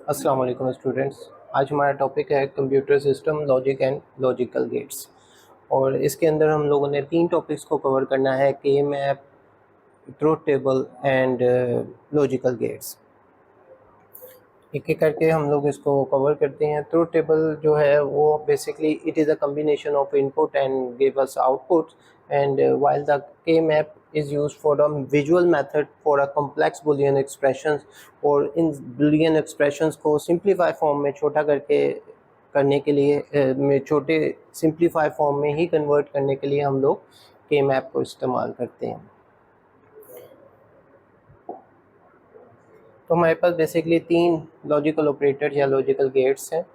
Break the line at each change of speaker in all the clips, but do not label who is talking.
अस्सलाम वालेकुम स्टूडेंट्स। आज हमारा टॉपिक है computer system logic and logical gates. और इसके अंदर हम लोगों ने 3 टॉपिक्स को कवर करना है, K map, truth table and logical gates. एक एक करके हम लोग इसको कवर करते हैं। ट्रूथ टेबल जो है वो basically it is a combination of input and give us output, and while the k map is used for a visual method for a complex boolean expressions, और इन boolean expressions को simplify form में छोटा करके करने के लिए में छोटे simplify form में ही convert करने के लिए हम लोग k map को इस्तेमाल करते हैं। तो हमारे पास बेसिकली 3 लॉजिकल ऑपरेटर या लॉजिकल गेट्स हैं,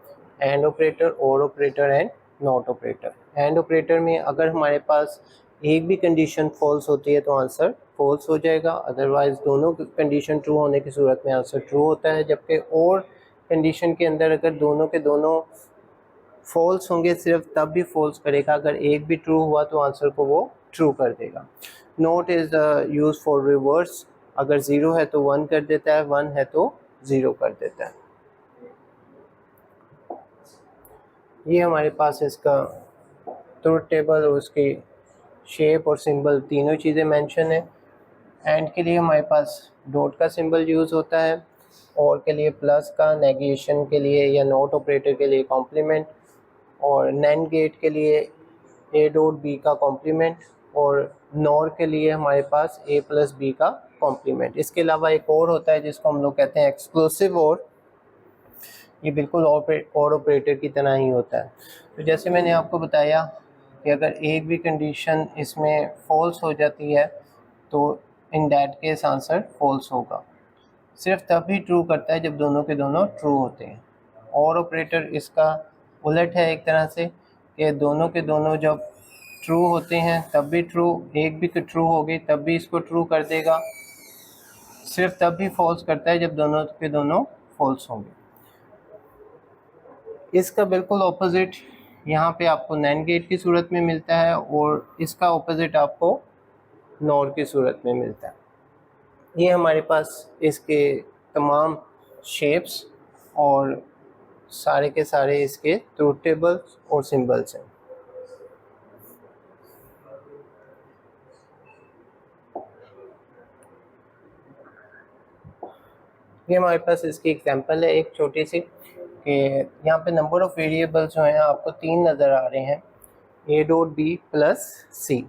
एंड ऑपरेटर, और operator and not operator. And operator में अगर हमारे पास एक भी कंडीशन फॉल्स होती है तो आंसर फॉल्स हो जाएगा, अदरवाइज दोनों कंडीशन ट्रू होने की सूरत में आंसर ट्रू होता है। जबकि और कंडीशन के अंदर अगर दोनों के दोनों फॉल्स होंगे सिर्फ तब भी फॉल्स करेगा, अगर एक भी ट्रू हुआ तो आंसर को वो ट्रू कर देगा। Note is use for reverse, अगर 0 है तो 1 कर देता है, 1 है तो 0 कर देता है। ये हमारे पास इसका ट्रूथ टेबल और उसकी शेप और सिंबल तीनों चीज़ें मेंशन है। एंड के लिए हमारे पास डॉट का सिंबल यूज़ होता है, और के लिए प्लस का, नेगेशन के लिए या नॉट ऑपरेटर के लिए कॉम्प्लीमेंट, और नैंड गेट के लिए ए डॉट बी का कॉम्प्लीमेंट, और नॉर के लिए हमारे पास ए प्लस बी का कॉम्प्लीमेंट। इसके अलावा एक और होता है जिसको हम लोग कहते हैं एक्सक्लूसिव और, ये बिल्कुल और ऑपरेटर की तरह ही होता है। तो जैसे मैंने आपको बताया कि अगर एक भी कंडीशन इसमें फॉल्स हो जाती है तो in that case answer false होगा। सिर्फ तभी ट्रू करता है जब दोनों के दोनों ट्रू होते हैं। और ऑपरेटर इसका उलट है एक तरह से, कि दोनों के दोनों जब ट्रू होते हैं तब भी ट्रू, एक भी ट्रू होगी तब भी इसको ट्रू कर देगा, सिर्फ तब भी फॉल्स करता है जब दोनों के दोनों फॉल्स होंगे। इसका बिल्कुल ऑपोजिट यहाँ पे आपको नैंड गेट की सूरत में मिलता है, और इसका ऑपोजिट आपको नॉर की सूरत में मिलता है। ये हमारे पास इसके तमाम शेप्स और सारे के सारे इसके ट्रूथ टेबल्स और सिंबल्स हैं। ये हमारे पास इसकी एग्जांपल है एक छोटी सी, कि यहाँ पे नंबर ऑफ वेरिएबल्स जो हैं आपको 3 नज़र आ रहे हैं, A dot B plus C.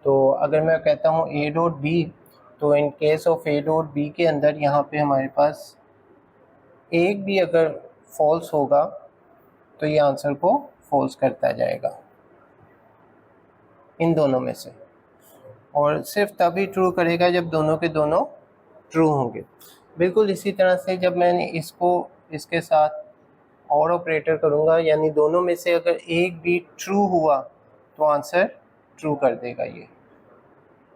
तो अगर मैं कहता हूँ ए डॉट बी, तो in case of A dot B के अंदर यहाँ पे हमारे पास एक भी अगर फॉल्स होगा तो ये आंसर को फॉल्स करता जाएगा इन दोनों में से, और सिर्फ तभी ट्रू करेगा जब दोनों के दोनों ट्रू होंगे। बिल्कुल इसी तरह से जब मैंने इसको इसके साथ और ऑपरेटर करूँगा, यानी दोनों में से अगर एक भी ट्रू हुआ तो आंसर ट्रू कर देगा। ये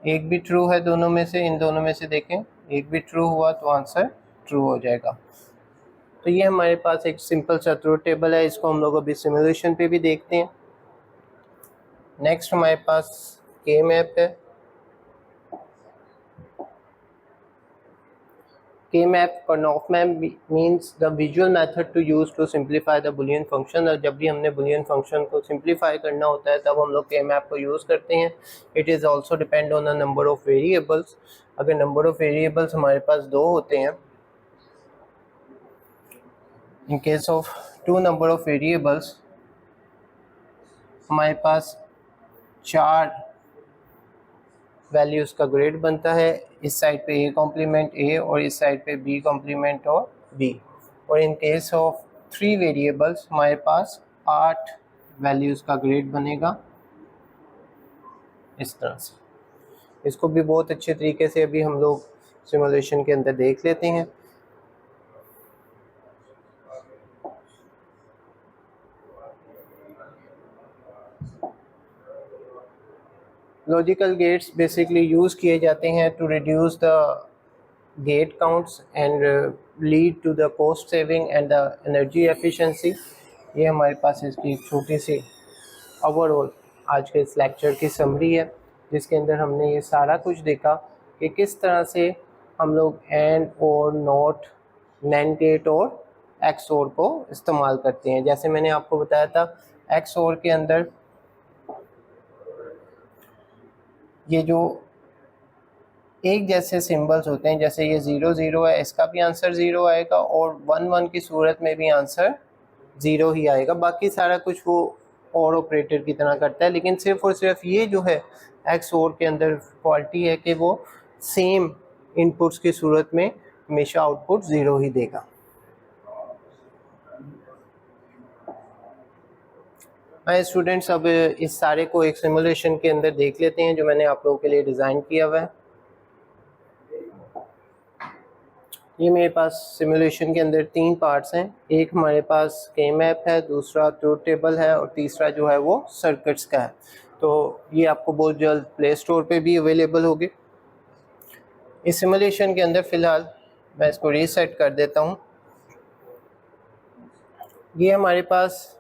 एक भी ट्रू है दोनों में से, इन दोनों में से देखें एक भी ट्रू हुआ तो आंसर ट्रू हो जाएगा। तो ये हमारे पास एक सिंपल सा ट्रूथ टेबल है, इसको हम लोग अभी सिमुलेशन पे भी देखते हैं। नेक्स्ट हमारे पास के मैप है। K-map or NOF map means the visual method to use to simplify the boolean function। और जब भी हमने boolean function को simplify करना होता है तब हम लोग K-map को यूज़ करते हैं। It is also depend on a number of variables। अगर number of variables हमारे पास 2 होते हैं, in case of 2 number of variables हमारे पास 4 वैल्यूज़ का ग्रेड बनता है। इस साइड पे ए कॉम्प्लीमेंट ए और इस साइड पे बी कॉम्प्लीमेंट और बी। और इन केस ऑफ 3 वेरिएबल्स हमारे पास 8 वैल्यूज़ का ग्रेड बनेगा इस तरह से। इसको भी बहुत अच्छे तरीके से अभी हम लोग सिमुलेशन के अंदर देख लेते हैं। लॉजिकल गेट्स बेसिकली यूज़ किए जाते हैं to reduce the gate counts and lead to the cost saving and the energy efficiency. ये हमारे पास इसकी एक छोटी सी ओवरऑल आज के इस लेक्चर की समरी है, जिसके अंदर हमने ये सारा कुछ देखा कि किस तरह से हम लोग एंड और नॉट, नैंड गेट और XOR को इस्तेमाल करते हैं। जैसे मैंने आपको बताया था XOR के अंदर ये जो एक जैसे सिंबल्स होते हैं, जैसे ये 0 0 है, इसका भी आंसर 0 आएगा और 1 1 की सूरत में भी आंसर 0 ही आएगा। बाकी सारा कुछ वो और ऑपरेटर की तरह करता है, लेकिन सिर्फ और सिर्फ ये जो है XOR के अंदर क्वालिटी है कि वो सेम इनपुट्स की सूरत में हमेशा आउटपुट 0 ही देगा। आइए स्टूडेंट्स, अब इस सारे को एक सिमुलेशन के अंदर देख लेते हैं जो मैंने आप लोगों के लिए डिज़ाइन किया हुआ है। ये मेरे पास सिमुलेशन के अंदर 3 पार्ट्स हैं। एक हमारे पास के मैप है, दूसरा ट्रूथ टेबल है और तीसरा जो है वो सर्किट्स का है। तो ये आपको बहुत जल्द प्ले स्टोर पे भी अवेलेबल होगी। इस सिमुलेशन के अंदर फ़िलहाल मैं इसको रीसेट कर देता हूँ। ये हमारे पास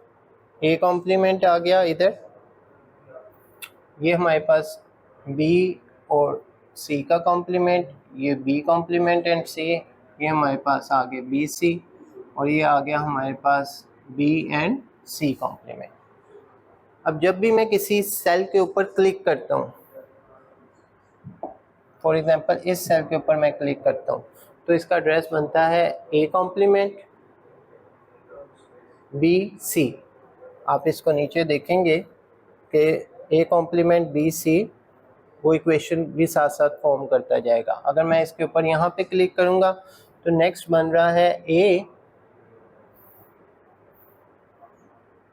A कॉम्प्लीमेंट आ गया इधर, ये हमारे पास B और C का कॉम्प्लीमेंट, ये B कॉम्प्लीमेंट एंड C, ये हमारे पास आ गया BC और ये आ गया हमारे पास B एंड C कॉम्प्लीमेंट। अब जब भी मैं किसी सेल के ऊपर क्लिक करता हूँ, फॉर एग्जांपल इस सेल के ऊपर मैं क्लिक करता हूँ, तो इसका एड्रेस बनता है A कॉम्प्लीमेंट BC। आप इसको नीचे देखेंगे कि A कॉम्प्लीमेंट BC वो इक्वेशन भी साथ साथ फॉर्म करता जाएगा। अगर मैं इसके ऊपर यहाँ पे क्लिक करूँगा तो नेक्स्ट बन रहा है A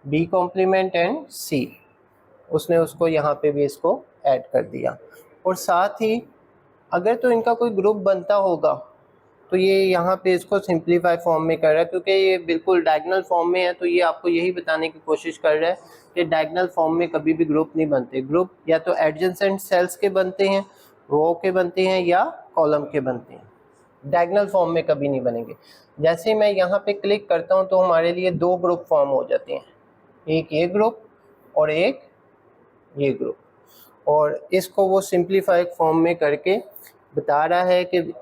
B complement and C। उसने उसको यहाँ पे भी इसको ऐड कर दिया। और साथ ही अगर तो इनका कोई ग्रुप बनता होगा तो ये यहाँ पे इसको सिंप्लीफाई फॉर्म में कर रहा है, क्योंकि ये बिल्कुल डायगोनल फॉर्म में है। तो ये आपको यही बताने की कोशिश कर रहा है कि डायगोनल फॉर्म में कभी भी ग्रुप नहीं बनते। ग्रुप या तो एडजेसेंट सेल्स के बनते हैं, रो के बनते हैं या कॉलम के बनते हैं, डायगोनल फॉर्म में कभी नहीं बनेंगे। जैसे ही मैं यहाँ पे क्लिक करता हूँ तो हमारे लिए 2 ग्रुप फॉर्म हो जाते हैं, एक ये ग्रुप और एक ये ग्रुप। और इसको वो सिंप्लीफाइड फॉर्म में करके बता रहा है कि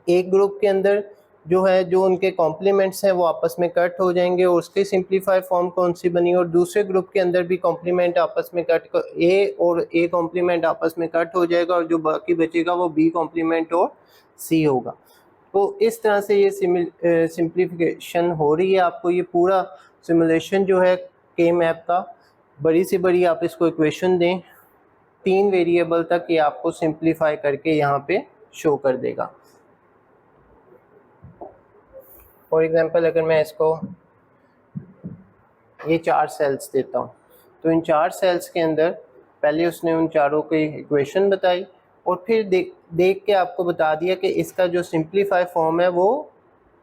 एक ग्रुप के अंदर जो है जो उनके कॉम्प्लीमेंट्स हैं वो आपस में कट हो जाएंगे और उसकी सिंप्लीफाइड फॉर्म कौन सी बनी, और दूसरे ग्रुप के अंदर भी कॉम्प्लीमेंट आपस में कट ए और ए कॉम्प्लीमेंट आपस में कट हो जाएगा और जो बाकी बचेगा वो बी कॉम्प्लीमेंट और सी होगा। तो इस तरह से ये सिंप्लीफिकेशन हो रही है। आपको ये पूरा सिमुलेशन जो है के मैप का, बड़ी से बड़ी आप इसको इक्वेशन दें 3 वेरिएबल तक, ये आपको सिंप्लीफाई करके यहाँ पे शो कर देगा। फॉर एग्जांपल अगर मैं इसको ये 4 सेल्स देता हूँ तो इन 4 सेल्स के अंदर पहले उसने उन चारों की इक्वेशन बताई और फिर देख के आपको बता दिया कि इसका जो सिंप्लीफाई फॉर्म है वो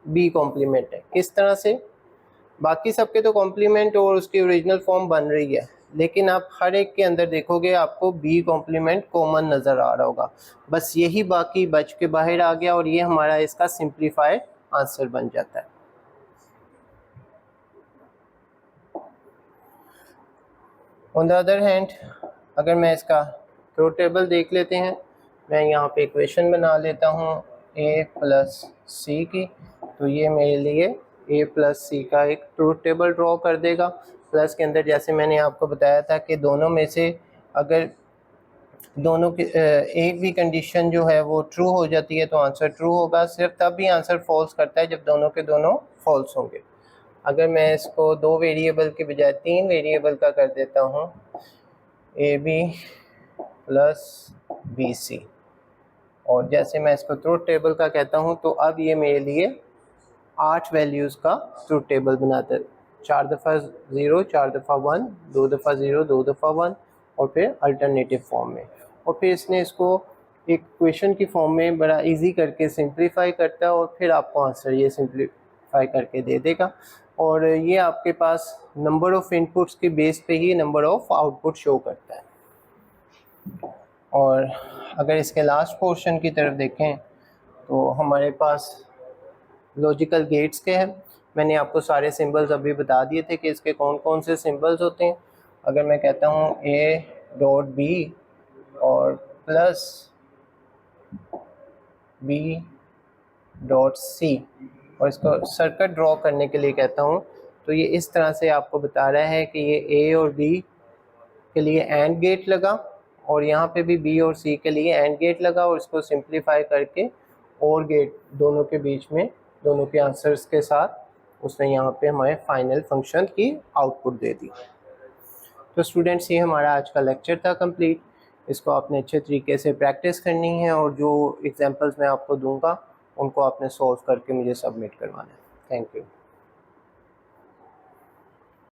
बी कॉम्प्लीमेंट है। किस तरह से? बाकी सबके तो कॉम्प्लीमेंट और उसकी ओरिजिनल फॉर्म बन रही है, लेकिन आप हर एक के अंदर देखोगे आपको बी कॉम्प्लीमेंट कॉमन नज़र आ रहा होगा, बस यही बाकी बच के बाहर आ गया और ये हमारा इसका सिंप्लीफाइड आंसर बन जाता है। ऑन द अदर हैंड अगर मैं इसका ट्रूथ टेबल देख लेते हैं, मैं यहाँ पे इक्वेशन बना लेता हूँ a प्लस सी की, तो ये मेरे लिए a प्लस सी का एक ट्रूथ टेबल ड्रॉ कर देगा। प्लस के अंदर जैसे मैंने आपको बताया था कि दोनों में से अगर दोनों की एक भी कंडीशन जो है वो ट्रू हो जाती है तो आंसर ट्रू होगा, सिर्फ तब भी आंसर फॉल्स करता है जब दोनों के दोनों फॉल्स होंगे। अगर मैं इसको 2 वेरिएबल के बजाय 3 वेरिएबल का कर देता हूँ A B plus B C, और जैसे मैं इसको ट्रूथ टेबल का कहता हूँ तो अब ये मेरे लिए 8 वैल्यूज़ का ट्रूथ टेबल बनाता है। 4 दफ़ा 0, 4 दफ़ा 1, 2 दफ़ा 0, 2 दफ़ा 1 और फिर अल्टरनेटिव फॉर्म में, और फिर इसने इसको एक क्वेश्चन की फॉर्म में बड़ा इजी करके सिंप्लीफाई करता है और फिर आपको आंसर ये सिंप्लीफाई करके दे देगा। और ये आपके पास नंबर ऑफ़ इनपुट्स के बेस पे ही नंबर ऑफ़ आउटपुट शो करता है। और अगर इसके लास्ट पोर्शन की तरफ देखें तो हमारे पास लॉजिकल गेट्स के हैं। मैंने आपको सारे सिंबल्स अभी बता दिए थे कि इसके कौन कौन से सिंबल्स होते हैं। अगर मैं कहता हूँ a डॉट बी और प्लस b डॉट सी, और इसको सर्किट ड्रॉ करने के लिए कहता हूँ। तो ये इस तरह से आपको बता रहा है कि ये ए और बी के लिए एंड गेट लगा और यहाँ पे भी बी और सी के लिए एंड गेट लगा, और इसको सिंप्लीफाई करके और गेट दोनों के बीच में दोनों के आंसर्स के साथ उसने यहाँ पे हमारे फाइनल फंक्शन की आउटपुट दे दी। तो स्टूडेंट्स, ये हमारा आज का लेक्चर था कंप्लीट। इसको आपने अच्छे तरीके से प्रैक्टिस करनी है और जो एग्जांपल्स मैं आपको दूंगा उनको आपने सॉल्व करके मुझे सबमिट करवाना है। Thank you.